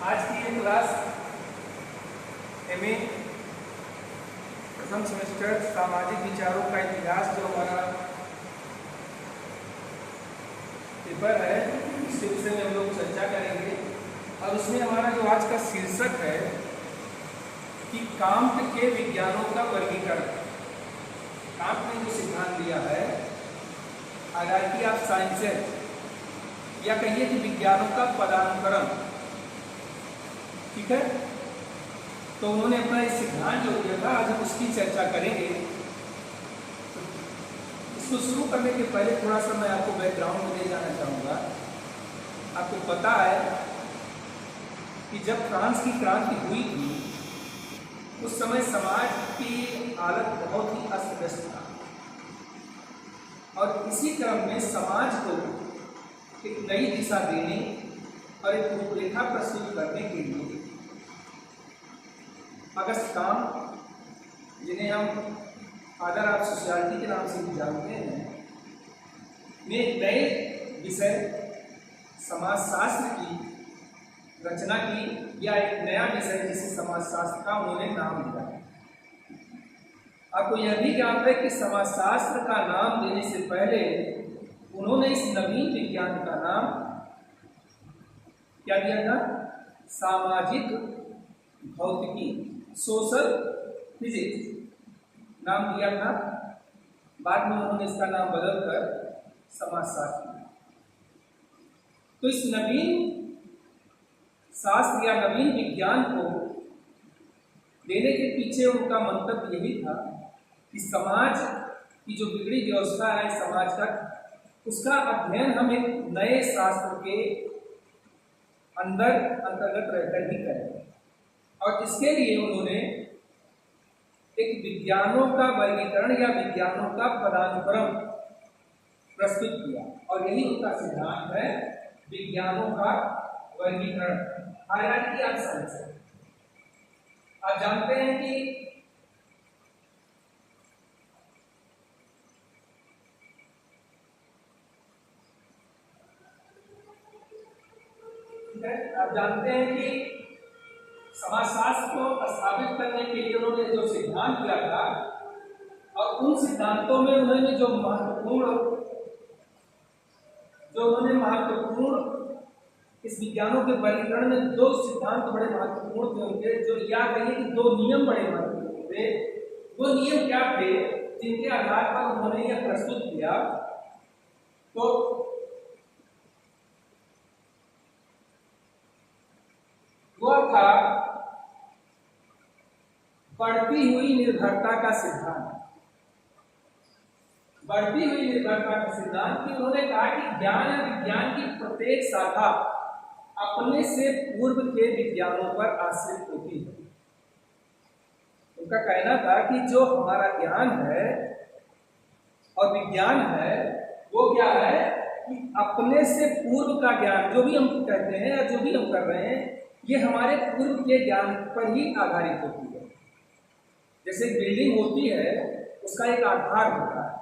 आज की ये क्लास एमए प्रथम सेमेस्टर सामाजिक विचारों का इतिहास जो हमारा पेपर है इसके विषय में हम लोग चर्चा करेंगे। और उसमें हमारा जो आज का शीर्षक है कि कांट के विज्ञानों का वर्गीकरण। कांट ने जो सिद्धांत दिया है हायरार्की ऑफ साइंसेस या कहिए कि विज्ञानों का पदानुक्रम, ठीक है। तो उन्होंने अपना एक सिद्धांत जो दिया था, आज हम उसकी चर्चा करेंगे। इसको शुरू करने के पहले थोड़ा सा मैं आपको बैकग्राउंड में ले जाना चाहूँगा। आपको पता है कि जब फ्रांस की क्रांति हुई थी उस समय समाज की हालत बहुत ही अस्त व्यस्त था और इसी क्रम में समाज को एक नई दिशा देने और एक रूपरेखा प्रस्तुत करने के लिए अगस्त कांट, जिन्हें हम फादर ऑफ सोशियोलॉजी के नाम से भी जानते हैं, ने एक नए विषय समाजशास्त्र की रचना की या एक नया विषय जिसे समाजशास्त्र का उन्होंने नाम दिया। आपको यह भी ज्ञात है कि समाजशास्त्र का नाम देने से पहले उन्होंने इस नवीन विज्ञान का नाम क्या दिया था? सामाजिक भौतिकी, सोशल फिजिक्स नाम दिया था। बाद में उन्होंने इसका नाम बदलकर समाजशास्त्र दिया। तो इस नवीन शास्त्र या नवीन विज्ञान को देने के पीछे उनका मंतव्य यही था कि समाज की जो बिगड़ी व्यवस्था है समाज का, उसका अध्ययन हम एक नए शास्त्र के अंतर्गत रहकर ही करें। और इसके लिए उन्होंने एक विज्ञानों का वर्गीकरण या विज्ञानों का पदानुक्रम प्रस्तुत किया और यही उनका सिद्धांत है, विज्ञानों का वर्गीकरण, हायरार्की ऑफ साइंसेस। आप जानते हैं कि समाजशास्त्र को स्थापित करने के लिए उन्होंने जो सिद्धांत दिया था और उन सिद्धांतों में उन्होंने जो महत्वपूर्ण इस विज्ञानों के वर्गीकरण में दो सिद्धांत बड़े महत्वपूर्ण थे उनके, जो या कहिए कि दो नियम बड़े महत्वपूर्ण थे। वो नियम क्या थे जिनके आधार पर उन्होंने यह प्रस्तुत किया? तो वह था बढ़ती हुई निर्भरता का सिद्धांत। बढ़ती हुई निर्भरता का सिद्धांत कि उन्होंने कहा कि ज्ञान या विज्ञान की प्रत्येक शाखा अपने से पूर्व के विज्ञानों पर आश्रित होती है। उनका कहना था कि जो हमारा ज्ञान है और विज्ञान है वो क्या है कि अपने से पूर्व का ज्ञान, जो भी हम कहते हैं या जो भी हम कर रहे हैं, ये हमारे पूर्व के ज्ञान पर ही आधारित होती है। जैसे बिल्डिंग होती है, उसका एक आधार होता है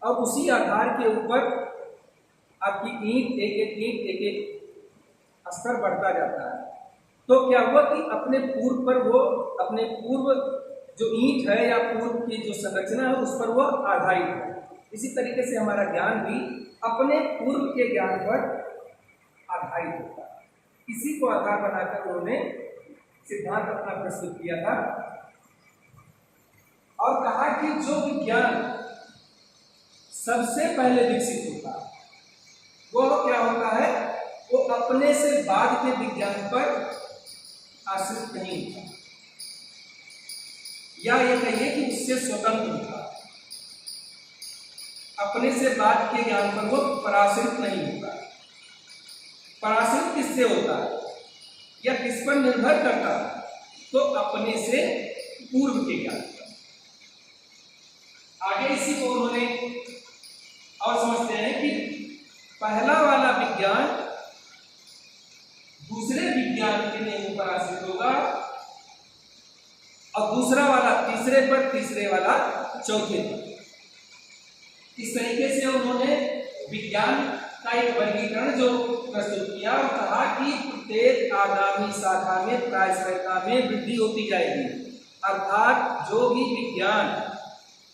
और उसी आधार के ऊपर आपकी ईंट एक एक स्तर बढ़ता जाता है। तो क्या हुआ कि अपने पूर्व पर वो, अपने पूर्व जो ईंट है या पूर्व की जो संरचना है उस पर वो आधारित है। इसी तरीके से हमारा ज्ञान भी अपने पूर्व के ज्ञान पर आधारित होता है। इसी को आधार बनाकर उन्होंने सिद्धांत अपना प्रस्तुत किया था और कहा कि जो विज्ञान सबसे पहले विकसित होता है वो क्या होता है? वो अपने से बाद के विज्ञान पर आश्रित नहीं होता, या ये कहिए कि उससे स्वतंत्र होता। अपने से बाद के ज्ञान पर वो पराश्रित नहीं होता। पराश्रित किससे होता है या किस पर निर्भर करता है? तो अपने से पूर्व के ज्ञान पर। आगे इसी को उन्होंने और समझते हैं कि पहला वाला विज्ञान दूसरे विज्ञान के नियमों पर आश्रित होगा और दूसरा वाला तीसरे पर, तीसरे वाला चौथे पर। इस तरीके से उन्होंने विज्ञान का एक वर्गीकरण जो प्रस्तुत किया और कहा कि प्रत्येक आगामी शाखा में प्रायश्चिता में वृद्धि होती जाएगी। अर्थात जो भी विज्ञान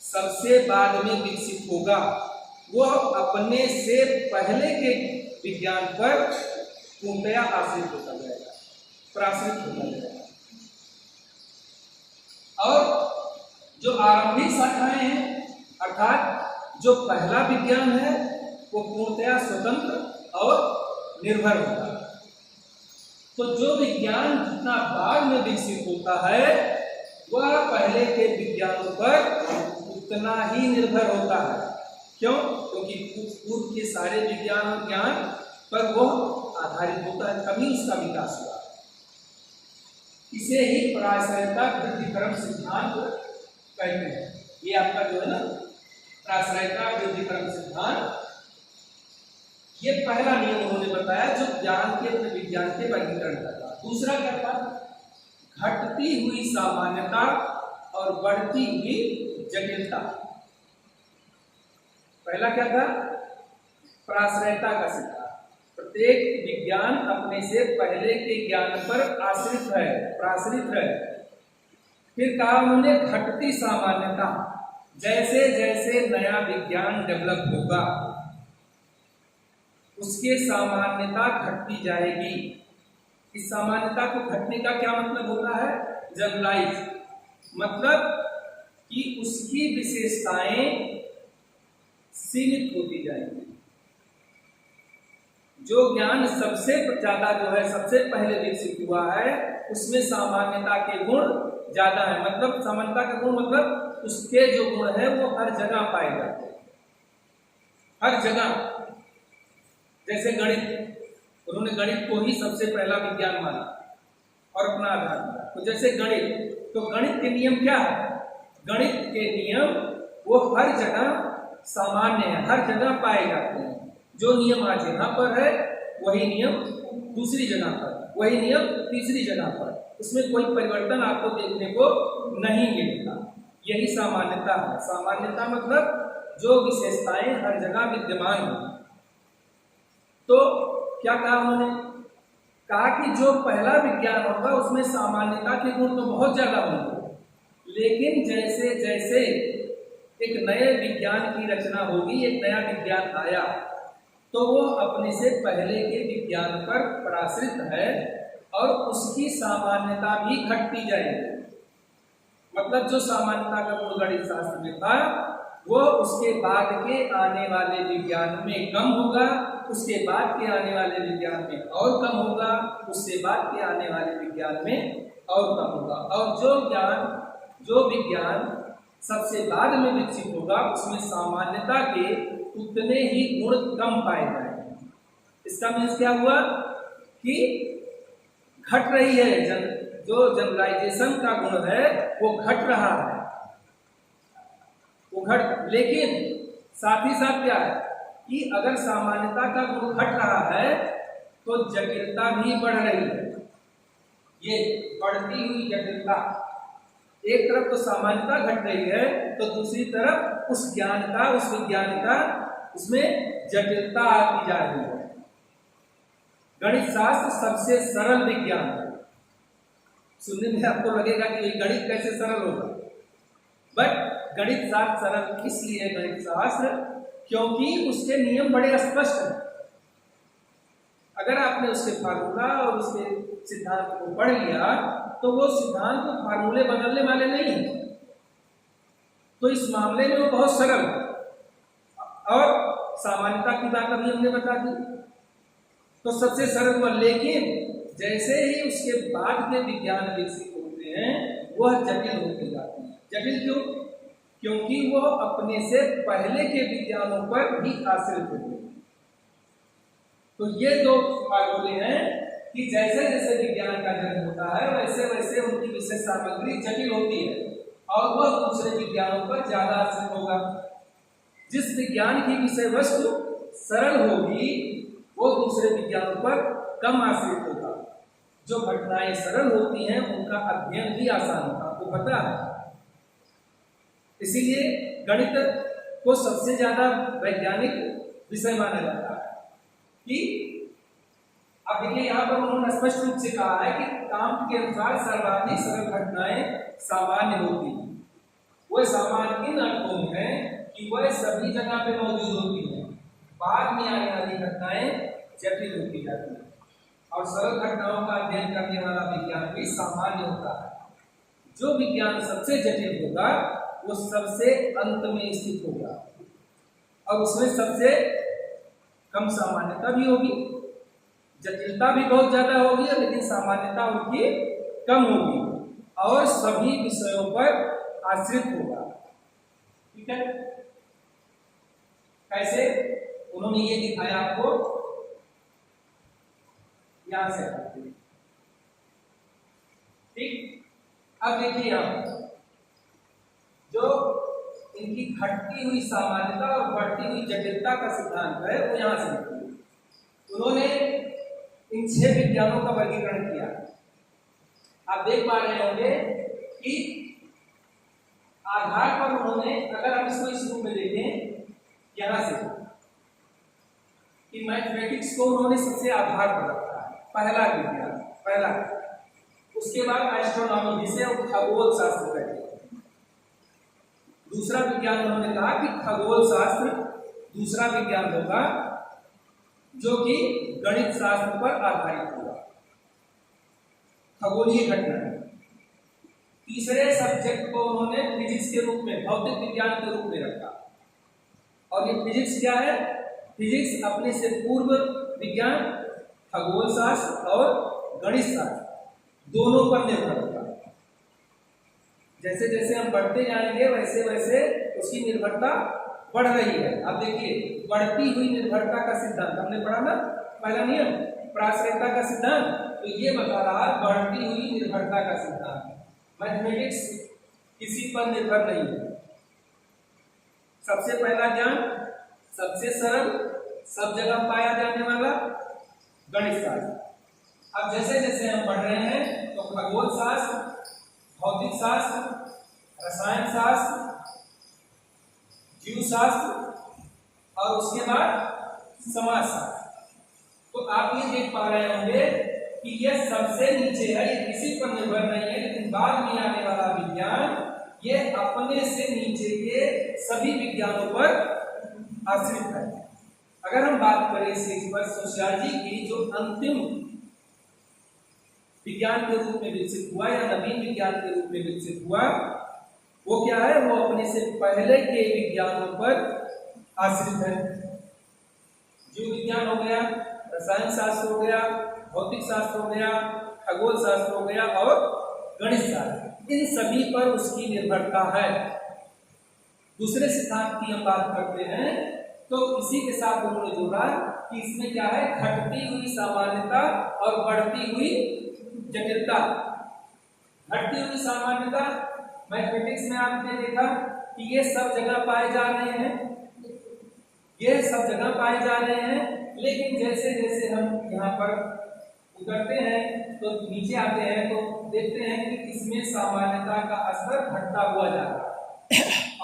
सबसे बाद में विकसित होगा वह अपने से पहले के विज्ञान पर पूर्णतया आश्रित होता जाएगा, प्राश्रित होता जाएगा। और जो आरंभिक शाखाएं हैं अर्थात जो पहला विज्ञान है वो पूर्णतया स्वतंत्र और निर्भर होता है। तो जो विज्ञान जितना बाद में विकसित होता है वह पहले के विज्ञानों पर उतना ही निर्भर होता है। क्यों? क्योंकि पूर्व के सारे विज्ञान और ज्ञान पर वह आधारित होता है, तभी उसका विकास हुआ। इसे ही प्राश्रयता वृद्धिक्रम सिद्धांत कहते हैं। ये आपका जो है ना प्राश्रयता वृद्धिक्रम सिद्धांत, ये पहला नियम उन्होंने बताया जो ज्ञान के अपने विज्ञान के वर्गीकरण करता। दूसरा क्या था? घटती हुई सामान्यता और बढ़ती हुई जटिलता। पहला क्या था? प्राश्रयता का सिद्धांत। प्रत्येक विज्ञान अपने से पहले के ज्ञान पर आश्रित है, प्राश्रित है। फिर कहा उन्होंने घटती सामान्यता, जैसे जैसे नया विज्ञान डेवलप होगा उसके सामान्यता घटती जाएगी। इस सामान्यता को घटने का क्या मतलब होता है? जनरलाइज, मतलब कि उसकी विशेषताएं सीमित होती जाएंगी। जो ज्ञान सबसे ज्यादा जो है सबसे पहले विकसित हुआ है उसमें सामान्यता के गुण ज्यादा है। मतलब समानता का गुण मतलब उसके जो गुण है वो हर जगह पाए जाते हैं, हर जगह। जैसे गणित, उन्होंने गणित को ही सबसे पहला विज्ञान माना और अपना आधार माना। तो जैसे गणित, तो गणित के नियम क्या है? गणित के नियम वो हर जगह सामान्य है, हर जगह पाए जाते हैं। जो नियम आज यहाँ पर है वही नियम दूसरी जगह पर, वही नियम तीसरी जगह पर, उसमें कोई परिवर्तन आपको देखने को नहीं मिलेगा। यही सामान्यता है। सामान्यता मतलब जो विशेषताएं हर जगह विद्यमान हो। तो क्या कहा उन्होंने? कहा कि जो पहला विज्ञान होगा उसमें सामान्यता के गुण तो बहुत ज्यादा होंगे, लेकिन जैसे जैसे एक नए विज्ञान की रचना होगी, एक नया विज्ञान आया, तो वो अपने से पहले के विज्ञान पर प्राश्रित है और उसकी सामान्यता भी घटती जाएगी। मतलब जो सामान्यता का गुण गणित शास्त्र में था वो उसके बाद के आने वाले विज्ञान में कम होगा, उसके बाद के आने वाले विज्ञान में और कम होगा, उससे बाद के आने वाले विज्ञान में और कम होगा। और जो विज्ञान सबसे बाद में विकसित होगा उसमें सामान्यता के उतने ही गुण कम पाए जाएंगे। इसका मीन्स क्या हुआ कि घट रही है, जो जनरलाइजेशन का गुण है वो घट रहा है, वो घट। लेकिन साथ ही साथ क्या है कि अगर सामान्यता का गुण घट रहा है तो जटिलता भी बढ़ रही है। ये बढ़ती हुई जटिलता, एक तरफ तो सामान्यता घट रही है तो दूसरी तरफ उस ज्ञान का, उस विज्ञान का, उसमें जटिलता आती जा रही है। गणित शास्त्र सबसे सरल विज्ञान है। सुनने में आपको लगेगा कि गणित कैसे सरल होगा, बट गणित शास्त्र सरल इसलिए है गणित शास्त्र क्योंकि उसके नियम बड़े स्पष्ट हैं। अगर आपने उसके फार्मूला और उसके सिद्धांत को पढ़ लिया तो वो सिद्धांत फार्मूले बदलने वाले नहीं है। तो इस मामले में वो बहुत सरल। और सामान्यता की बात अभी हमने बता दी तो सबसे सरल हुआ। लेकिन जैसे ही उसके बाद के विज्ञान विकसित होते हैं वह जटिल होते जाते हैं। जटिल क्यों? क्योंकि वो अपने से पहले के विज्ञानों पर भी आश्रित होते हैं। तो ये दो फार्मूले हैं कि जैसे जैसे विज्ञान का जन्म होता है वैसे वैसे उनकी विषय सामग्री जटिल होती है और वह दूसरे विज्ञानों पर ज्यादा आश्रित होगा। जिस विज्ञान की विषय वस्तु सरल होगी वो दूसरे विज्ञानों पर कम आश्रित होगा। जो घटनाएं सरल होती हैं उनका अध्ययन भी आसान होता, आपको पता है। इसीलिए गणित को सबसे ज्यादा वैज्ञानिक विषय माना जाता है कि अब देखिए यहाँ पर उन्होंने स्पष्ट रूप से कहा है कि कांट के अनुसार सर्वाधिक सरल घटनाएं सामान्य होती हैं। वह सामान्य इन अर्थों में है कि वह सभी जगह पे मौजूद होती है, बाद में आने वाली घटनाएं जटिल होती जाती है, और सरल घटनाओं का अध्ययन करने वाला विज्ञान भी सामान्य होता है। जो विज्ञान सबसे जटिल होगा वो सबसे अंत में स्थित होगा, और उसमें सबसे कम सामान्यता भी होगी। जटिलता भी बहुत ज्यादा होगी लेकिन सामान्यता उनकी कम होगी, और सभी विषयों पर आश्रित होगा। ठीक है, कैसे? उन्होंने ये दिखाया आपको यहां से। ठीक, अब देखिए यहां जो इनकी घटती हुई सामान्यता और बढ़ती हुई जटिलता का सिद्धांत है वो यहां से देखिए। उन्होंने इन 6 विज्ञानों का वर्गीकरण किया। आप देख पा रहे होंगे कि आधार पर उन्होंने, अगर हम इसको इस रूप में देखें यहां से, कि मैथमेटिक्स को उन्होंने सबसे आधार पर रखा है, पहला विज्ञान, पहला। उसके बाद एस्ट्रोनॉमी, जिसे हम खगोल शास्त्र कहते हैं। दूसरा विज्ञान उन्होंने कहा कि खगोल शास्त्र दूसरा विज्ञान होगा जो कि गणित शास्त्र पर आधारित होगा, खगोलीय घटना। तीसरे सब्जेक्ट को उन्होंने फिजिक्स के रूप में, भौतिक विज्ञान के रूप में रखा। और ये फिजिक्स क्या है? फिजिक्स अपने से पूर्व विज्ञान खगोल शास्त्र और गणित शास्त्र दोनों पर निर्भर होगा। जैसे जैसे हम बढ़ते जाएंगे वैसे वैसे उसकी निर्भरता बढ़ रही है। अब देखिए, बढ़ती हुई निर्भरता का सिद्धांत हमने पढ़ा ना, पहला नियम प्राश्रयता का सिद्धांत, तो ये बता रहा है बढ़ती हुई निर्भरता का सिद्धांत। मैथमेटिक्स किसी पर निर्भर नहीं है। सबसे पहला ज्ञान, सबसे सरल, सब जगह पाया जाने वाला गणित शास्त्र। अब जैसे जैसे हम पढ़ रहे हैं तो खगोल शास्त्र, भौतिक शास्त्र, रसायन शास्त्र, जीव शास्त्र और उसके बाद समाज शास्त्र। तो आप ये देख पा रहे होंगे कि यह सबसे नीचे है, ये किसी पर निर्भर नहीं है, लेकिन बाद में आने वाला विज्ञान ये अपने से नीचे के सभी विज्ञानों पर आश्रित है। अगर हम बात करें इस पर सोशियोलॉजी की, जो अंतिम विज्ञान के रूप में विकसित हुआ या नवीन विज्ञान के रूप में विकसित हुआ, वो क्या है? वो अपने से पहले के विज्ञानों पर आश्रित है। जीव विज्ञान हो गया, रसायन शास्त्र हो गया, भौतिक शास्त्र हो गया, खगोल शास्त्र हो गया और गणित शास्त्र, इन सभी पर उसकी निर्भरता है। दूसरे सिद्धांत की हम बात करते हैं तो इसी के साथ उन्होंने जोड़ा कि इसमें क्या है? घटती हुई सामान्यता और बढ़ती हुई जटिलता। घटती हुई सामान्यता मैथमेटिक्स में आपने देखा कि ये सब जगह पाए जा रहे हैं, ये सब जगह पाए जा रहे हैं, लेकिन जैसे जैसे हम यहाँ पर उतरते हैं तो नीचे आते हैं तो देखते हैं कि इसमें सामान्यता का स्तर घटता हुआ जा रहा है।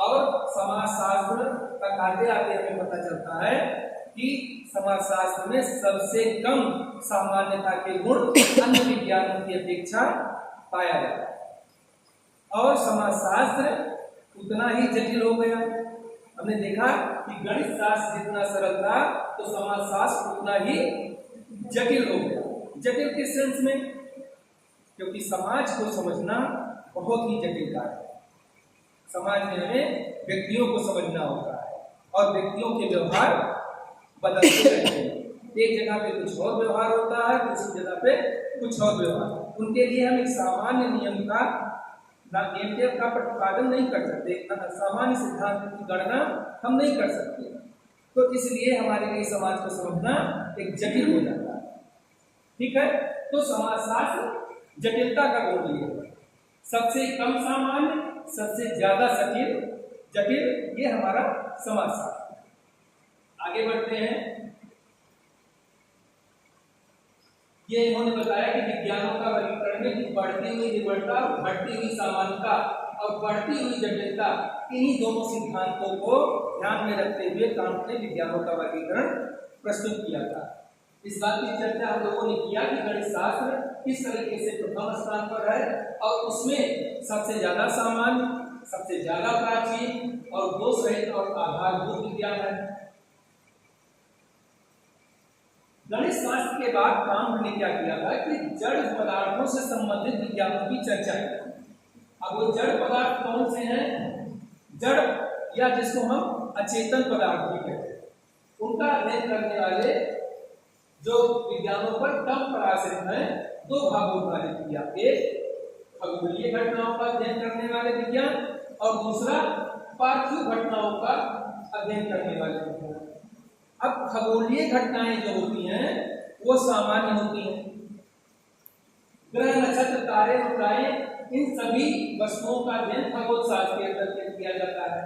और समाजशास्त्र तक आते आते हमें पता चलता है कि समाजशास्त्र में सबसे कम सामान्यता के गुण अन्य विज्ञानों की अपेक्षा पाया जाता है, और समाजशास्त्र उतना ही जटिल हो गया। हमने देखा कि गणित शास्त्र जितना सरल था तो समाजशास्त्र उतना ही जटिल हो गया। जटिल किस सेंस में? क्योंकि समाज को समझना बहुत ही जटिल कार्य है। समाज में हमें व्यक्तियों को समझना होता है और व्यक्तियों के व्यवहार बदलते रहते हैं। एक जगह पे कुछ और व्यवहार होता है, दूसरी जगह पे कुछ और व्यवहार। उनके लिए हम एक सामान्य नियम का प्रतिपादन नहीं कर सकते, सामान्य सिद्धांत की गणना हम नहीं कर सकते। तो इसलिए हमारे लिए समाज को समझना एक जटिल हो जाता है। ठीक है, तो समाजशास्त्र जटिलता का गुण लिए, सबसे कम सामान्य, सबसे ज्यादा जटिल, ये हमारा समाजशास्त्र। आगे बढ़ते हैं। ये इन्होंने बताया कि विज्ञानों का वर्गीकरण में कि बढ़ती हुई निर्भरता, घटती हुई समानता और बढ़ती हुई जटिलता, इन्हीं दोनों सिद्धांतों को ध्यान में रखते हुए कांट ने विज्ञानों का वर्गीकरण प्रस्तुत किया था। इस बात की चर्चा हम लोगों ने किया कि गणित शास्त्र किस तरीके से प्रथम स्थान पर है और उसमें सबसे ज्यादा सामान्य, सबसे ज्यादा प्राचीन और दोष रहित और आधारभूत विज्ञान है। गणित शास्त्र के बाद काम हमने क्या किया था कि जड़ पदार्थों से संबंधित विज्ञानों की चर्चा की। अब वो जड़ पदार्थ कौन से हैं? जड़ या जिसको हम अचेतन पदार्थ भी कहते हैं, उनका अध्ययन करने वाले जो विज्ञानों पर कम प्रकाशित हैं दो भागों में विभाजित किया। एक खगोलीय घटनाओं का अध्ययन करने वाले विज्ञान और दूसरा पार्थिव घटनाओं का अध्ययन करने वाले विज्ञान। अब खगोलीय घटनाएं जो होती हैं वो सामान्य होती हैं। ग्रह, नक्षत्र, तारे, रुकाएं, इन सभी वस्तुओं का अध्ययन खगोल शास्त्र के अंतर्गत किया जाता है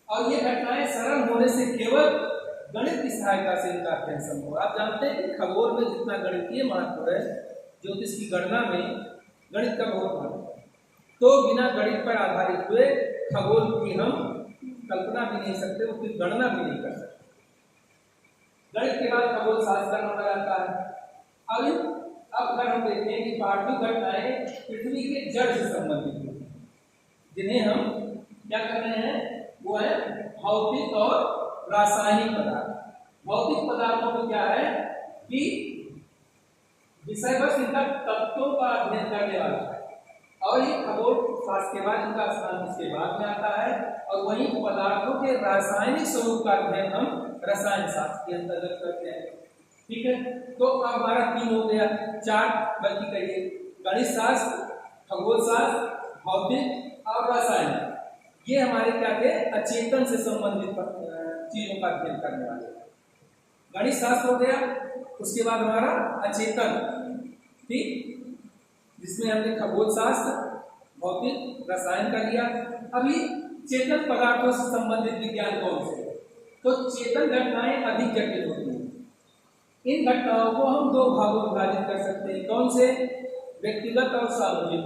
और ये घटनाएं सरल होने से केवल गणित की सहायता से इनका अध्ययन संभव। आप जानते हैं कि खगोल में जितना गणितीय महत्व है, ज्योतिष की गणना में गणित का बहुत महत्व है, तो बिना गणित पर आधारित हुए खगोल की हम कल्पना भी नहीं सकते, उसकी गणना भी नहीं कर सकते। गणित के बाद खगोल शास्त्र का नंबर आता है। अब अगर हम देखते हैं कि पार्थिव घटनाएं पृथ्वी के जड़ से संबंधित हैं, जिन्हें हम क्या कर रहे हैं, वो है भौतिक और रासायनिक पदार्थ। भौतिक पदार्थों में क्या है कि विषय बस इनका तत्वों का अध्ययन करने वाला है और ये खगोल शास्त्र के बाद इनका स्थान इसके बाद में आता है और वहीं पदार्थों के रासायनिक स्वरूप का अध्ययन हम रसायन शास्त्र के अंतर्गत करते हैं। ठीक है, तो अब हमारा 3 हो गया, 4 बल्कि कहिए, गणित शास्त्र, खगोल शास्त्र, भौतिक और रासायनिक। ये हमारे क्या थे, अचेतन से संबंधित चीजों का अध्ययन करने वाले। गणित शास्त्र हो गया, उसके बाद हमारा अचेतन, ठीक, जिसमें हमने खगोल शास्त्र, भौतिक, रसायन का लिया। अभी चेतन पदार्थों से संबंधित विज्ञान कौन से? तो चेतन घटनाएं अधिक जटिल होती हैं। इन घटनाओं को हम 2 भागों में विभाजित कर सकते हैं। कौन से? व्यक्तिगत और सामूहिक।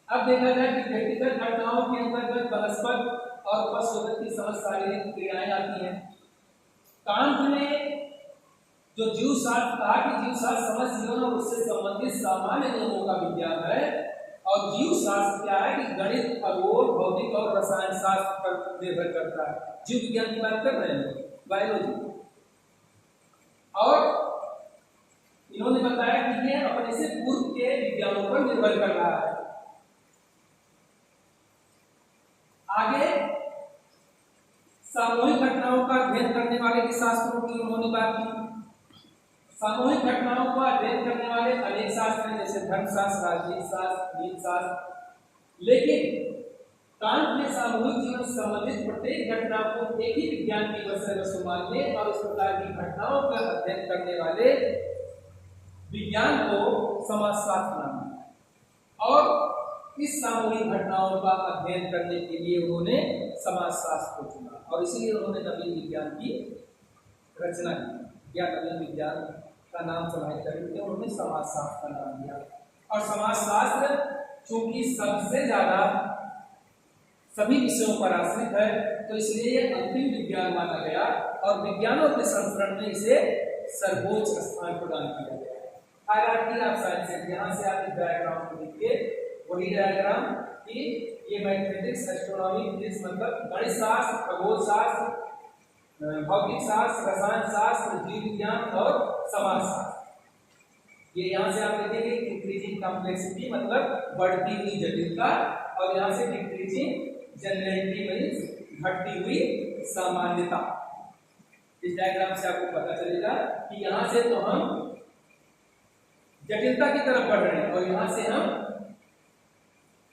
अब देखा जाए कि व्यक्तिगत घटनाओं के अंतर्गत वनस्पत और पशु जगत की समस्त शारीरिक क्रियाएं आती हैं। कांट ने जो जीवशास्त्र कहा कि जीवशास्त्र समस्त जीवन और उससे संबंधित सामान्य नियमों का विज्ञान है और जीवशास्त्र क्या है कि गणित, खगोल, भौतिक और रसायन शास्त्र पर निर्भर करता है। जीव विज्ञान की बात कर रहे हैं, बायोलॉजी। और इन्होंने बताया कि ये अपने से पूर्व के विज्ञानों पर निर्भर कर रहा है। आगे सामूहिक घटनाओं का अध्ययन करने वाले के शास्त्रों की उन्होंने बात की। सामूहिक घटनाओं का अध्ययन करने वाले अनेक शास्त्र हैं, जैसे धर्मशास्त्र, राजनीति शास्त्र, नीतिशास्त्र। लेकिन कांट ने सामूहिक जीवन से संबंधित प्रत्येक घटना को एक ही विज्ञान की वस्तु मानने और इस प्रकार की घटनाओं का अध्ययन करने वाले विज्ञान को समाजशास्त्र माना और इस सामूहिक घटनाओं का अध्ययन करने के लिए उन्होंने समाजशास्त्र को चुना और इसीलिए उन्होंने नवीन विज्ञान की रचना की या नवीन विज्ञान का नाम समाहित करके उन्होंने समाजशास्त्र का नाम दिया। और समाजशास्त्र चूंकि सबसे ज्यादा सभी विषयों पर आश्रित है तो इसलिए यह अंतिम विज्ञान माना गया और विज्ञानों के संस्करण में इसे सर्वोच्च स्थान प्रदान किया गया। हायरार्की ऑफ साइंसेस, यहाँ से आप इस डायग्राम को देखिए, वही डायग्राम कि ये मैथमेटिक्स, एस्ट्रोनॉमी, फिजिक्स मतलब गणित शास्त्र, खगोल शास्त्र, भौतिक शास्त्र, रसायन शास्त्र, जीव विज्ञान और समाजशास्त्र। ये यहाँ से आप देखेंगे इंक्रीजिंग कॉम्प्लेक्सिटी मतलब बढ़ती हुई जटिलता और यहाँ से डिक्रीजिंग जनरलिटी मींस घटती हुई सामान्यता। इस डायग्राम से आपको पता चलेगा कि यहाँ से तो हम जटिलता की तरफ बढ़ रहे हैं और यहाँ से हम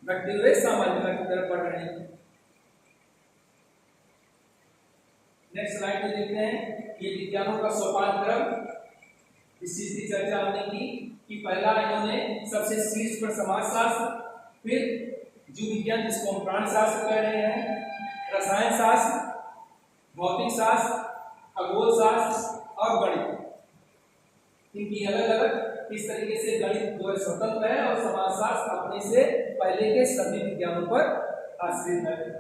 घटते हुए सामान्यता की तरफ बढ़ रहे हैं। नेक्स्ट स्लाइड में देखते हैं ये विज्ञानों का सोपान क्रम। इस चीज की चर्चा हमने की कि पहला इन्होंने सबसे शीर्ष पर समाजशास्त्र, फिर जीव विज्ञान जिसको हम प्राण शास्त्र कह रहे हैं, रसायन शास्त्र, भौतिक शास्त्र, खगोल शास्त्र और गणित। इनकी अलग अलग इस तरीके से गणित जो स्वतंत्र है और समाजशास्त्र अपने से पहले के सभी विज्ञानों पर आश्रित है।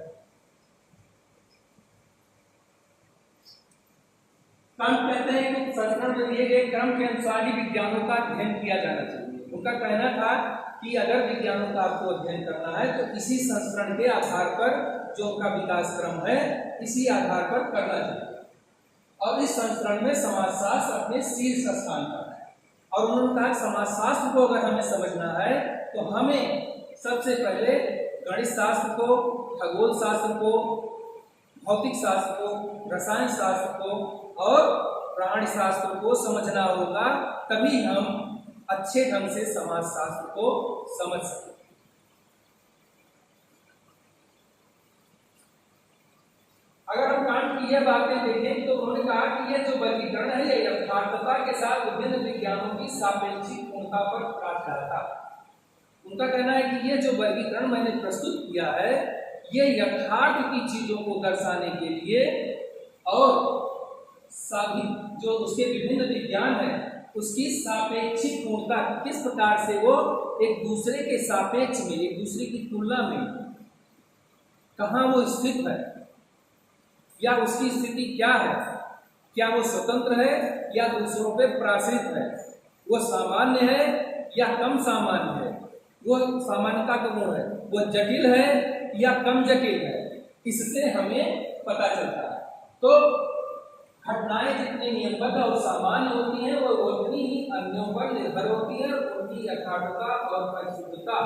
कांट कहते हैं कि संस्करण में दिए गए क्रम के अनुसार ही विज्ञानों का अध्ययन किया जाना चाहिए। उनका कहना था कि अगर विज्ञानों का आपको अध्ययन करना है तो इसी संस्करण के आधार पर जो उनका विकास क्रम है इसी आधार पर करना चाहिए। और इस संस्करण में समाजशास्त्र अपने शीर्ष स्थान पर है। और उन्होंने कहा समाजशास्त्र को अगर हमें समझना है तो हमें सबसे पहले गणित शास्त्र को, खगोल शास्त्र को, भौतिक शास्त्र को, रसायन शास्त्र को और प्राणी शास्त्र को समझना होगा, तभी हम अच्छे ढंग से समाजशास्त्र को समझ सकते। अगर हम कांट की यह बातें देखें तो उन्होंने कहा कि यह जो वर्गीकरण है यह यथार्थता के साथ विभिन्न विज्ञानों की सापेक्षिक पूर्णता पर आधारित था। उनका कहना है कि यह जो वर्गीकरण मैंने प्रस्तुत किया है यह यथार्थ की चीजों को दर्शाने के लिए और सभी जो उसके विभिन्न विज्ञान है उसकी सापेक्षिक पूर्णता, किस प्रकार से वो एक दूसरे के सापेक्ष में, एक दूसरे की तुलना में कहाँ वो स्थित है या उसकी स्थिति क्या है, क्या वो स्वतंत्र है या दूसरों पे प्राश्रित है, वो सामान्य है या कम सामान्य है, वो सामान्यता का गुण है, वो जटिल है या कम जटिल है, इससे हमें पता चलता है। तो घटनाएं जितनी नियमबद्ध और सामान्य होती हैं वो उतनी ही अन्यों पर निर्भर होती है, उनकी यथार्थता और परिशुद्धता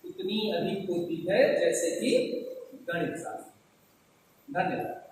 उतनी अधिक होती है जैसे कि गणित शास्त्र। धन्यवाद।